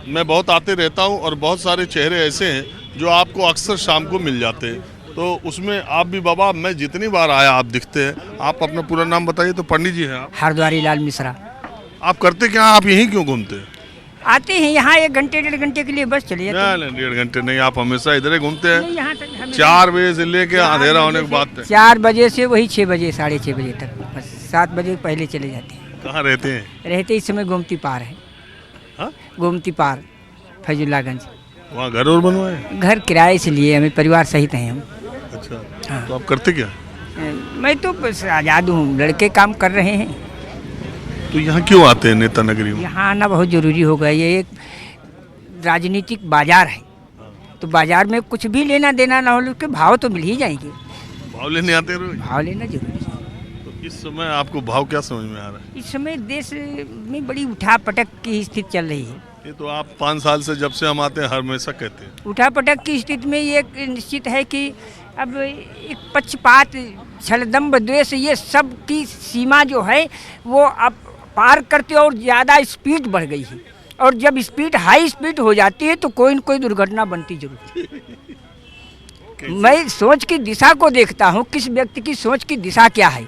मैं बहुत आते रहता हूँ और बहुत सारे चेहरे ऐसे हैं जो आपको अक्सर शाम को मिल जाते हैं, तो उसमें आप भी बाबा, मैं जितनी बार आया आप दिखते हैं। आप अपना पूरा नाम बताइए। तो पंडित जी हैं आप? हरद्वारी लाल मिश्रा। आप करते क्या हैं? आप यहीं क्यों घूमते हैं? आते हैं यहाँ 1 घंटे 1.5 घंटे के लिए, बस चले जाते हैं। नहीं, 1.5 घंटे नहीं, आप हमेशा इधर ही घूमते नहीं, हैं। यहाँ तक हमें 4 बजे से लेके अंधेरा होने के बाद तक। 4 बजे से वही 6 बजे 6:30 बजे तक, बस 7 बजे पहले चले जाते हैं। कहाँ रहते हैं? रहते इस समय गोमती पार है। हाँ? गोमती पार, फैजुल्लागंज। वहाँ घर और बनवाए? घर किराए से लिए, हमें परिवार सहित हैं हम। अच्छा। हाँ। तो आप करते क्या? मैं तो बस आज़ाद हूँ, लड़के काम कर रहे हैं। तो यहाँ क्यों आते हैं नेता नगरी में? यहाँ आना बहुत ज़रूरी हो गया। ये एक राजनीतिक बाजार है, तो बाजार में कुछ भी लेना देना ना हो, उसके भाव तो मिल ही जाएंगे। भाव लेने आते हैं रोज? भाव लेना जरूरी है। तो इस समय आपको भाव क्या समझ में आ रहा है? इस समय देश में बड़ी उठापटक की स्थिति चल रही है। ये तो आप 5 साल से जब से हम आते हैं हमेशा कहते हैं। उठापटक की स्थिति में ये निश्चित है कि अब एक पक्षपात, छलदम्ब, द्वेष, ये सब की सीमा जो है वो अब पार करते और ज़्यादा स्पीड बढ़ गई है। और जब स्पीड हाई स्पीड हो जाती है तो कोई न कोई दुर्घटना बनती जरूर है। मैं सोच की दिशा को देखता हूँ, किस व्यक्ति की सोच की दिशा क्या है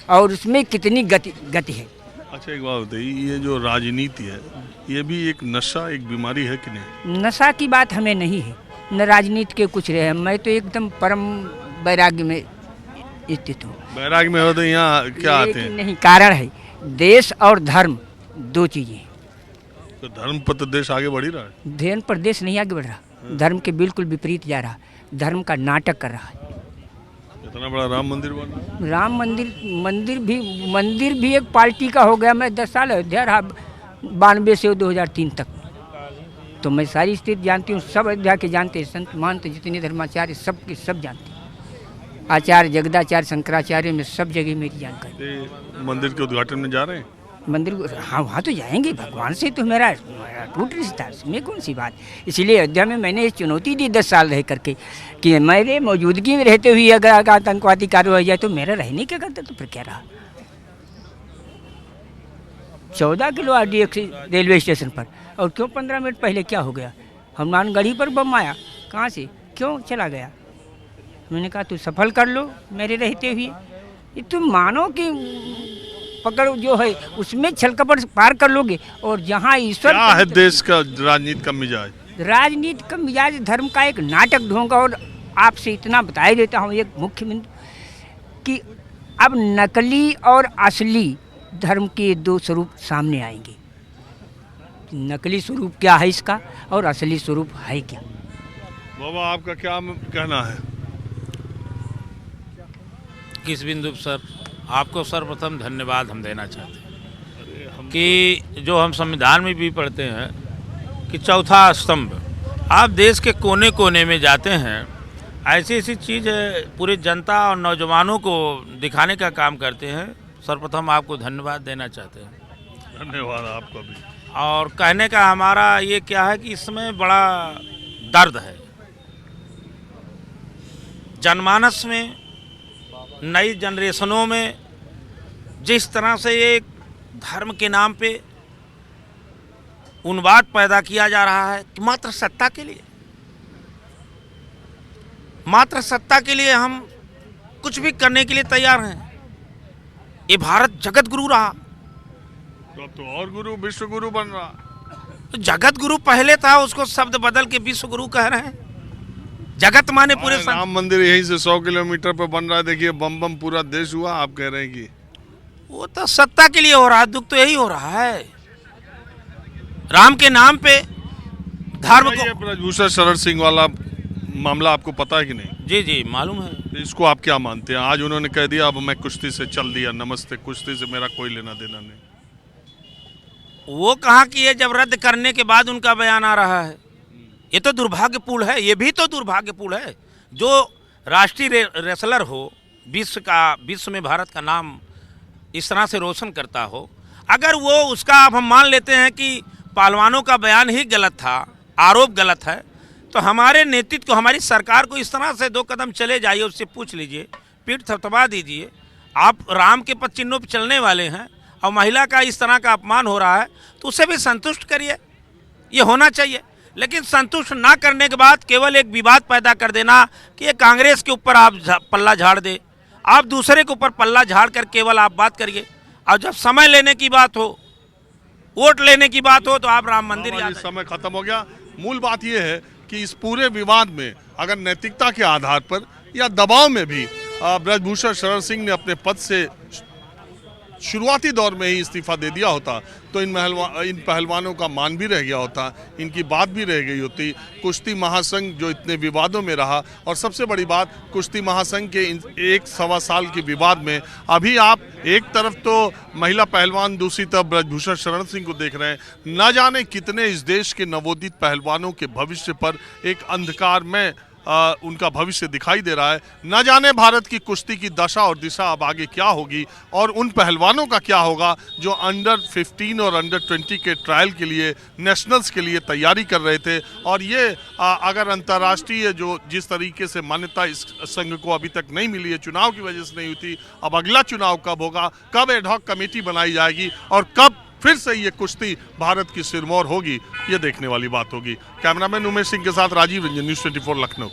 और उसमें कितनी गति है। अच्छा, एक बात बताइए, ये जो राजनीति है ये भी एक नशा, एक बीमारी है कि नहीं? नशा की बात हमें नहीं है, न राजनीति के कुछ रहे। मैं तो एकदम परम वैराग्य में स्थित हूँ। बैराग में हो तो यहाँ क्या आते हैं? नहीं, कारण है देश और धर्म, 2 चीज़ें। तो धर्म पर तो देश आगे बढ़ ही रहा है। धर्म पर देश नहीं आगे बढ़ रहा, धर्म के बिल्कुल विपरीत जा रहा। धर्म का नाटक कर रहा है। इतना बड़ा राम मंदिर बन रहा है। राम मंदिर भी एक पार्टी का हो गया। मैं 10 साल अयोध्या रहा, 92 से 2003 तक, तो मैं सारी स्थिति जानती हूँ। सब अयोध्या के जानते हैं, संत महंत जितने धर्माचार्य सब के सब जानते हैं। आचार्य जगदाचार्य शंकराचार्य में सब जगह मेरी जानकारी। तो मंदिर के उद्घाटन में जा रहे हैं? मंदिर, हाँ, वहाँ तो जाएंगे। भगवान से तो मेरा टूट रिश्ता है, उसमें कौन सी बात। इसीलिए अयोध्या में मैंने चुनौती दी 10 साल रह करके कि मेरे मौजूदगी में रहते हुए अगर आतंकवादी कार्रवाई हो जाए तो मेरा रहने क्या करता, तो फिर क्या रहा। 14 किलो RDX रेलवे स्टेशन पर, और क्यों 15 मिनट पहले क्या हो गया? हनुमानगढ़ी पर बम आया, कहाँ से क्यों चला गया? मैंने कहा तू सफल कर लो मेरे रहते हुए। ये तुम मानो कि पकड़ जो है उसमें छल कपट पार कर लोगे, और जहाँ ईश्वर क्या है देश का राजनीति का मिजाज? राजनीति का मिजाज धर्म का एक नाटक ढोंगा। और आपसे इतना बता ही देता हूँ एक मुख्य बिंदु, कि अब नकली और असली धर्म के 2 स्वरूप सामने आएंगे। नकली स्वरूप क्या है इसका और असली स्वरूप है क्या? बाबा, आपका क्या कहना है? किस बिंदु पर सर? आपको सर्वप्रथम धन्यवाद हम देना चाहते हैं कि जो हम संविधान में भी पढ़ते हैं कि चौथा स्तंभ, आप देश के कोने कोने में जाते हैं, ऐसी ऐसी चीज़ पूरी जनता और नौजवानों को दिखाने का काम करते हैं। सर्वप्रथम आपको धन्यवाद देना चाहते हैं। धन्यवाद आपका भी। और कहने का हमारा ये क्या है कि इसमें बड़ा दर्द है जनमानस में, नई जनरेशनों में। जिस तरह से ये धर्म के नाम पे उन्माद पैदा किया जा रहा है कि मात्र सत्ता के लिए हम कुछ भी करने के लिए तैयार हैं। ये भारत जगत गुरु रहा, तो अब तो और गुरु, विश्व गुरु बन रहा। जगत गुरु पहले था, उसको शब्द बदल के विश्व गुरु कह रहे हैं। जगत माने पूरे राम मंदिर यहीं से 100 किलोमीटर पर बन रहा है। देखिए, बम बम पूरा देश हुआ। आप कह रहे हैं कि वो तो सत्ता के लिए हो रहा है। दुख तो यही हो रहा है, राम के नाम पे धर्म को। ब्रजभूषण शरण सिंह वाला मामला आपको पता है कि नहीं? जी जी मालूम है। इसको आप क्या मानते हैं? आज उन्होंने कह दिया अब मैं कुश्ती से चल दिया, नमस्ते, कुश्ती से मेरा कोई लेना देना नहीं। वो कहाँ की है जब रद्द करने के बाद उनका बयान आ रहा है। ये तो दुर्भाग्यपूर्ण है। ये भी तो दुर्भाग्यपूर्ण है जो राष्ट्रीय रेसलर हो, विश्व में भारत का नाम इस तरह से रोशन करता हो, अगर वो उसका अब हम मान लेते हैं कि पहलवानों का बयान ही गलत था, आरोप गलत है, तो हमारे नेतृत्व को, हमारी सरकार को इस तरह से 2 कदम चले जाइए, उससे पूछ लीजिए, पीठ थपथपा दीजिए। आप राम के पद चिन्हों पर चलने वाले हैं और महिला का इस तरह का अपमान हो रहा है तो उसे भी संतुष्ट करिए। ये होना चाहिए। लेकिन संतुष्ट ना करने के बाद केवल एक विवाद पैदा कर देना कि ये कांग्रेस के ऊपर आप पल्ला झाड़ दे, आप दूसरे के ऊपर पल्ला झाड़ कर केवल आप बात करिए, और जब समय लेने की बात हो, वोट लेने की बात हो, तो आप राम मंदिर याद। समय खत्म हो गया। मूल बात यह है कि इस पूरे विवाद में अगर नैतिकता के आधार पर या दबाव में भी ब्रजभूषण शरण सिंह ने अपने पद से शुरुआती दौर में ही इस्तीफा दे दिया होता तो इन पहलवानों का मान भी रह गया होता, इनकी बात भी रह गई होती। कुश्ती महासंघ जो इतने विवादों में रहा, और सबसे बड़ी बात कुश्ती महासंघ के एक सवा साल के विवाद में अभी आप एक तरफ तो महिला पहलवान, दूसरी तरफ ब्रजभूषण शरण सिंह को देख रहे हैं। न जाने कितने इस देश के नवोदित पहलवानों के भविष्य पर एक अंधकार में उनका भविष्य दिखाई दे रहा है। न जाने भारत की कुश्ती की दशा और दिशा अब आगे क्या होगी, और उन पहलवानों का क्या होगा जो अंडर 15 और अंडर 20 के ट्रायल के लिए, नेशनल्स के लिए तैयारी कर रहे थे। और ये अगर अंतर्राष्ट्रीय जो जिस तरीके से मान्यता इस संघ को अभी तक नहीं मिली है, चुनाव की वजह से नहीं हुई थी, अब अगला चुनाव कब होगा, कब एडहॉक कमेटी बनाई जाएगी और कब फिर से ये कुश्ती भारत की सिरमौर होगी, ये देखने वाली बात होगी। कैमरामैन उमेश सिंह के साथ राजीव रंजन, न्यूज़ 24 लखनऊ।